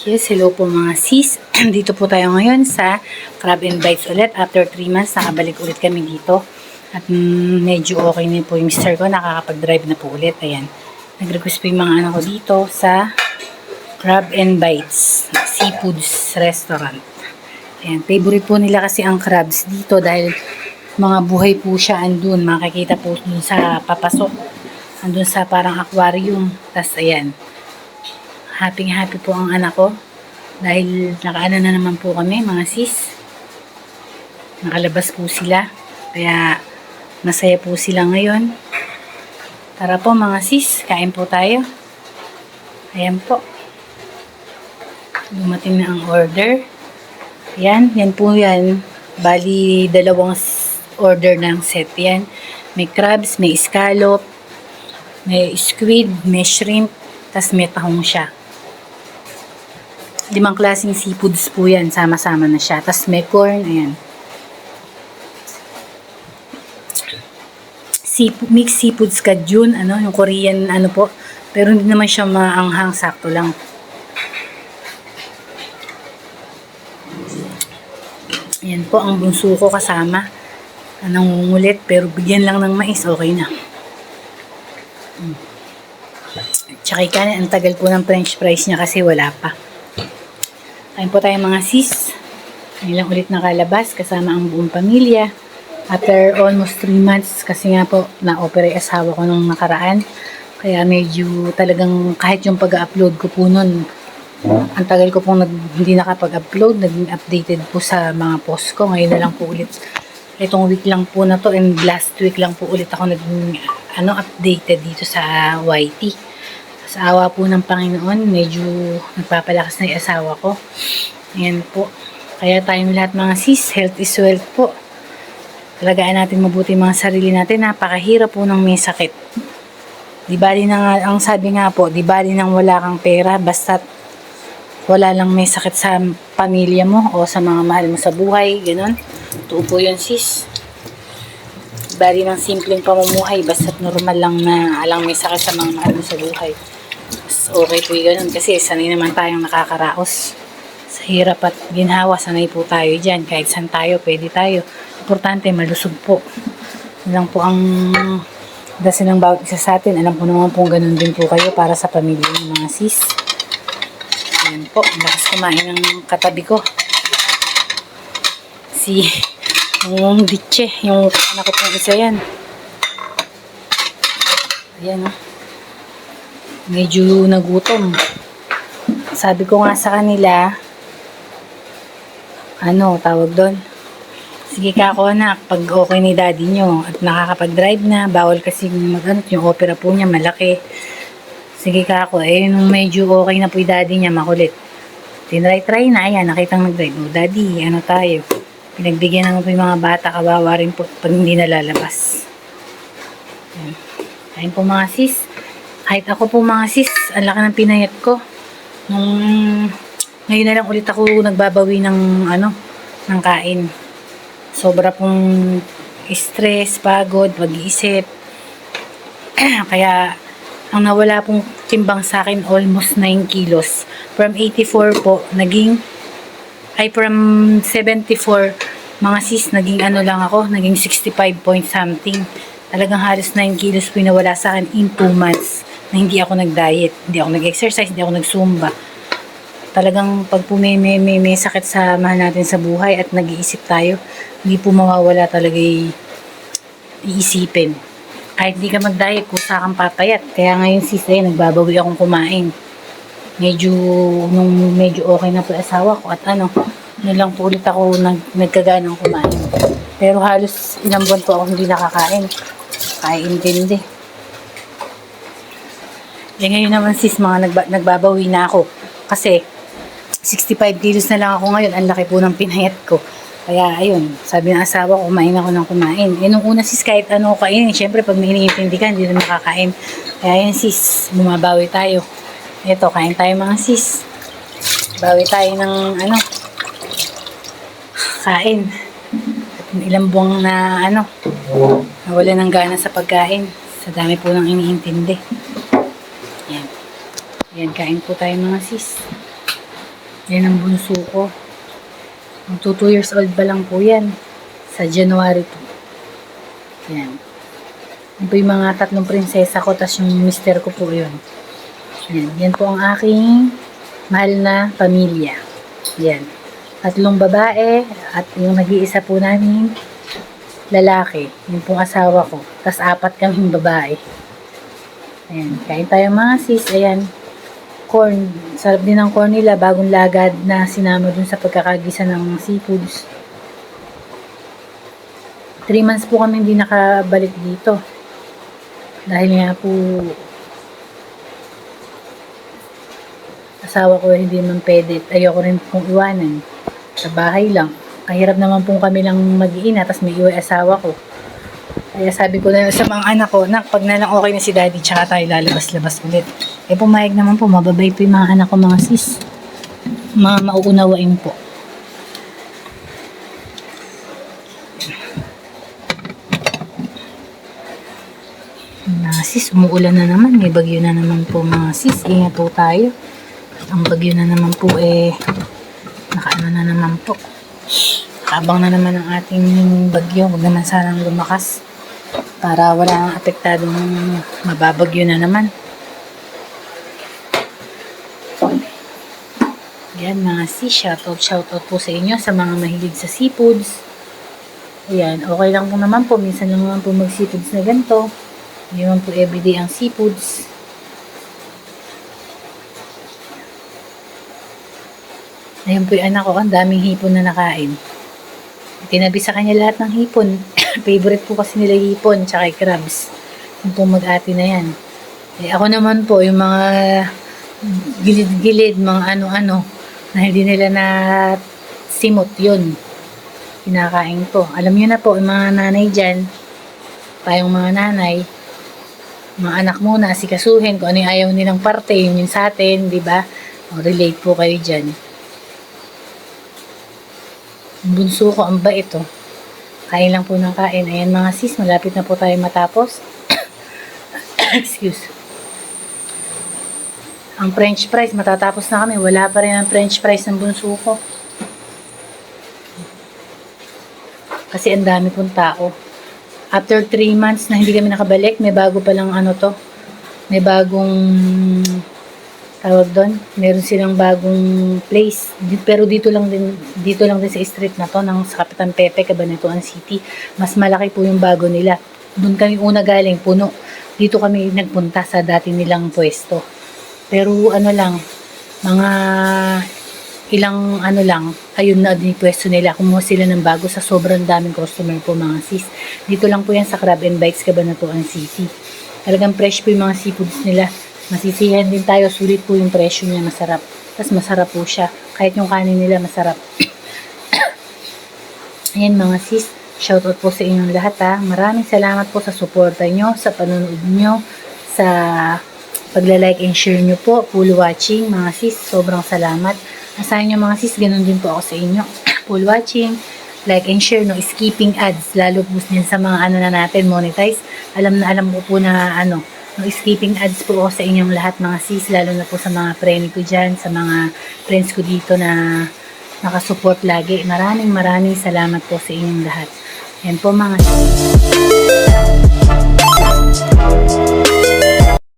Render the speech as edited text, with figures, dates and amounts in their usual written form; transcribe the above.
Yes, hello po mga sis. Dito po tayo ngayon sa Crab and Bites ulit. After 3 months, nakabalik ulit kami dito. At medyo okay na po yung mister ko. Nakakapag-drive na po ulit. Ayan. Nag-request po yung mga anak ko dito sa Crab and Bites Seafoods Restaurant. Ayan. Favorite po nila kasi ang crabs dito dahil mga buhay po siya andun. Makikita po dun sa papasok. Andun sa parang aquarium. Tapos ayan. Happy po ang anak ko dahil nakaano na naman po kami mga sis, nakalabas po sila kaya masaya po sila ngayon. Tara po mga sis, kain po tayo. Ayan po, dumating na ang order. Yan po yan, bali dalawang order ng set yan. May crabs, may scallop, may squid, may shrimp, tas may tahong siya. 5 klaseng seafoods po yan. Sama-sama na siya. Tapos may corn. Ayan. Mixed seafoods kajun. Yung Korean po. Pero hindi naman siya maanghang. Sakto lang. Ayan po. Ang bunso ko kasama. Nangungulit. Pero bigyan lang ng mais. Okay na. Tsaka ikanin. Ang tagal po ng french fries niya kasi wala pa. Kain po tayo mga sis. Ngayon lang ulit nakalabas kasama ang buong pamilya. After almost 3 months kasi nga po na-opera yung asawa ko nung nakaraan. Kaya medyo talagang kahit yung pag-upload ko po nun, ang tagal ko pong hindi nakapag-upload, naging updated po sa mga post ko. Ngayon na lang po ulit. Itong week lang po na to and last week lang po ulit ako naging updated dito sa YT. Sa awa po ng Panginoon, medyo nagpapalakas na yung asawa ko. Ayan po. Kaya tayong lahat mga sis, health is wealth po. Talagaan natin mabuti mga sarili natin. Napakahirap po ng may sakit. Di bali na nga, ang sabi nga po, di bali nang wala kang pera, basta't wala lang may sakit sa pamilya mo o sa mga mahal mo sa buhay. Ganon. Totoo po yun sis. Di bali ng simpleng pamumuhay, basta't normal lang na alang may sakit sa mga mahal mo sa buhay. Okay po yung ganun kasi sanay naman tayong nakakaraos sa hirap at ginhawa. Sanay po tayo dyan, kahit saan tayo pwede tayo, importante malusog po. Yun lang po ang dasin ng bawat isa sa atin. Alam po naman po ganun din po kayo para sa pamilya ng mga sis. Ayan po, lakas kumain ng katabi ko si yung ditche, yung anak ko pong isa yan. Ayan o, medyo nagutom. Sabi ko nga sa kanila, tawag doon, sige ka ako anak, pag okay ni daddy nyo at nakakapag-drive na, bawal kasi yung opera po niya malaki. Sige ka ako, nung medyo okay na po yung daddy niya, makulit, tinry na, ayan, nakitang nag-drive. Daddy, tayo, pinagbigyan naman po yung mga bata, kawawa rin po pag hindi nalalabas. Ayun po mga sis. Kahit ako po mga sis, ang laki ng pinayat ko. Ngayon na lang ulit ako nagbabawi ng ng kain. Sobra pong stress, pagod, pag-iisip. Kaya ang nawala pong timbang sa akin almost 9 kilos. From 84 po, from 74 mga sis, naging lang ako, naging 65 point something. Talagang halos 9 kilos po nawala sa akin in 2 months. Na hindi ako nag-diet, hindi ako nag-exercise, hindi ako nag-zumba. Talagang pag po may sakit sa mahal natin sa buhay at nag-iisip tayo, hindi po mawawala talaga iisipin. Kahit hindi ka mag-diet, kusa kang papayat. Kaya ngayon sis, nagbabawi akong kumain. Nung medyo okay na po asawa ko at lang po ulit ako nagkaganang kumain. Pero halos ilang buwan po ako hindi nakakain. Kaintindi. Ngayon naman sis, nagbabawi na ako. Kasi 65 kilos na lang ako ngayon. Ang laki po ng pinayat ko. Kaya ayun, sabi ng asawa ko, kumain ako ng kumain. Nung una sis, kahit kainin, syempre pag may iniintindi ka, hindi na nakakain. Kaya yun sis, bumabawi tayo. Ito, kain tayo mga sis. Bawi tayo ng kain. Ilang buwang na nawala ng gana sa pagkain. Sa dami po ng iniintindi. Yan, kain po tayo mga sis. Yan ang bunso ko. 2 years old pa lang po yan. Sa January 2. Yan. Yan po yung mga tatlong prinsesa ko, tas yung mister ko po yun. Yan. Yan po ang aking mahal na pamilya. Yan. 3 babae at yung nag-iisa po namin lalaki. Yung pong asawa ko. Tas 4 kaming babae. Ayan. Kain tayo mga sis. Ayan. Corn. Sarap din ng corn nila. Bagong lagad na sinama dun sa pagkakagisa ng seafoods. 3 months po kami hindi nakabalik dito. Dahil nga po asawa ko hindi man pwede. Ayoko rin pong iwanan. Sa bahay lang. Kahirap naman po kami lang mag-iina. Tapos may iwan asawa ko. Kaya sabi ko na sa mga anak ko, pag na lang okay na si daddy, tsaka tayo lalabas-labas ulit. Eh pumayag naman po, mababay po yung mga anak ko, mga sis. Mga mauunawain po. Mga sis, umuulan na naman. May bagyo na naman po mga sis. Ingat po tayo. Ang bagyo na naman po nakaano na naman po. Habang na naman ang ating bagyo. Huwag naman sanang lumakas. Para wala nang apektadong mababagyo na naman. Yan mga sis, shoutout po sa inyo sa mga mahilig sa seafoods. Ayan, okay lang po naman po. Minsan lang naman po mag-seafoods na ganito. Hindi naman po everyday ang seafoods. Ayan po yung anak ko, ang daming hipon na nakain. Tinabi sa kanya lahat ng hipon. Favorite po kasi nila hipon, tsaka crabs. Yung po mag-ati na yan. Eh, ako naman po, yung mga gilid-gilid, mga ano-ano, na hindi nila na simot yun. Kinakain ko. Alam nyo na po, yung mga nanay dyan, tayong mga nanay, mga anak muna, asikasuhin, kung ano yung ayaw nilang parte, yun yung sa atin, di ba? Relate po kayo dyan. Bunso ko, ang bait oh. Kain lang po ng kain. Ayan mga sis, malapit na po tayo matapos. Excuse. Ang french fries, matatapos na kami. Wala pa rin ang french fries ng bunso ko. Kasi ang dami pong tao. After 3 months na hindi kami nakabalik, may bago palang ano to. May bagong tawag doon. Meron silang bagong place. Pero dito lang din sa street na to ng sa Kapitan Pepe, Cabanatuan City. Mas malaki po yung bago nila. Doon kami una galing, puno. Dito kami nagpunta sa dati nilang pwesto. Pero ano lang, mga ilang ano lang, ayun na din pwesto nila. Kumuha sila ng bago sa sobrang daming customer po mga sis. Dito lang po yan sa Crab and Bites, Cabanatuan City. Talagang fresh po yung mga seafoods nila. Masisihan din tayo, sulit po yung presyo niya, masarap. Tapos masarap po siya. Kahit yung kanin nila masarap. Ayan mga sis, shoutout po sa inyong lahat ha. Maraming salamat po sa suporta nyo, sa panonood nyo, sa pagla-like and share nyo po, full watching mga sis, sobrang salamat. Asahan nyo mga sis, ganun din po ako sa inyo. Full watching, like and share, no skipping ads, lalo po din sa mga ano na natin, monetize. Alam ko po na ano, no skipping ads po ako sa inyong lahat mga sis, lalo na po sa mga friend ko dyan, sa mga friends ko dito na nakasupport lagi. Maraming salamat po sa inyong lahat. Yan po mga sis.